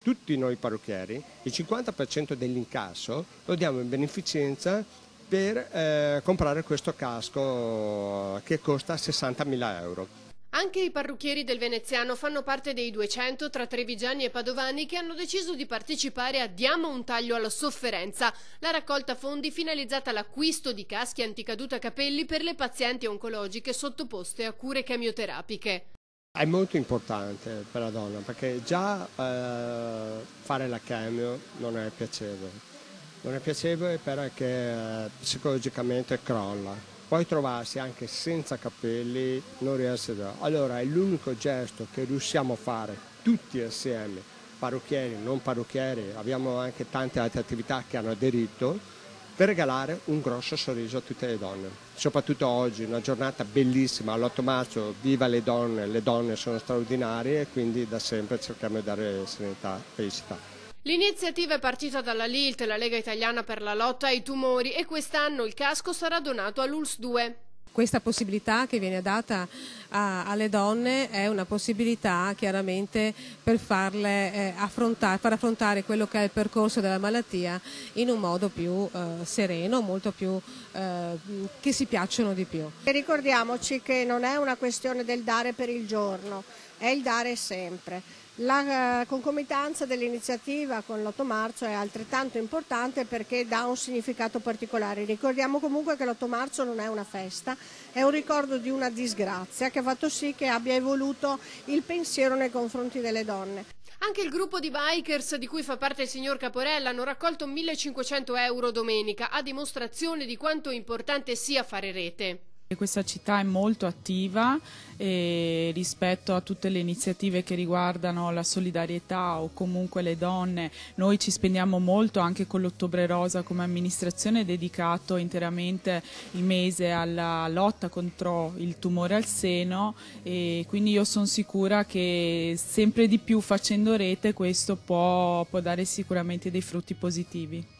Tutti noi parrucchieri, il 50% dell'incasso lo diamo in beneficenza per comprare questo casco che costa 60.000 euro. Anche i parrucchieri del Veneziano fanno parte dei 200 tra trevigiani e padovani che hanno deciso di partecipare a Diamo un taglio alla sofferenza, la raccolta fondi finalizzata all'acquisto di caschi anticaduta capelli per le pazienti oncologiche sottoposte a cure chemioterapiche. È molto importante per la donna perché già fare la chemio non è piacevole. Non è piacevole perché psicologicamente crolla. Poi trovarsi anche senza capelli non riesce a... Allora è l'unico gesto che riusciamo a fare tutti assieme, parrucchieri, non parrucchieri, abbiamo anche tante altre attività che hanno aderito, per regalare un grosso sorriso a tutte le donne. Soprattutto oggi, una giornata bellissima, l'8 marzo, viva le donne sono straordinarie e quindi da sempre cerchiamo di dare serenità e felicità. L'iniziativa è partita dalla LILT, la Lega Italiana per la Lotta ai Tumori, e quest'anno il casco sarà donato all'ULSS 2. Questa possibilità che viene data alle donne è una possibilità chiaramente per far affrontare quello che è il percorso della malattia in un modo più sereno, molto più che si piacciono di più. E ricordiamoci che non è una questione del dare per il giorno, è il dare sempre. La concomitanza dell'iniziativa con l'8 marzo è altrettanto importante perché dà un significato particolare. Ricordiamo comunque che l'8 marzo non è una festa, è un ricordo di una disgrazia che ha fatto sì che abbia evoluto il pensiero nei confronti delle donne. Anche il gruppo di bikers di cui fa parte il signor Caporella hanno raccolto 1.500 euro domenica, a dimostrazione di quanto importante sia fare rete. Questa città è molto attiva rispetto a tutte le iniziative che riguardano la solidarietà o comunque le donne. Noi ci spendiamo molto anche con l'Ottobre Rosa come amministrazione, dedicato interamente il mese alla lotta contro il tumore al seno, e quindi io sono sicura che sempre di più facendo rete questo può dare sicuramente dei frutti positivi.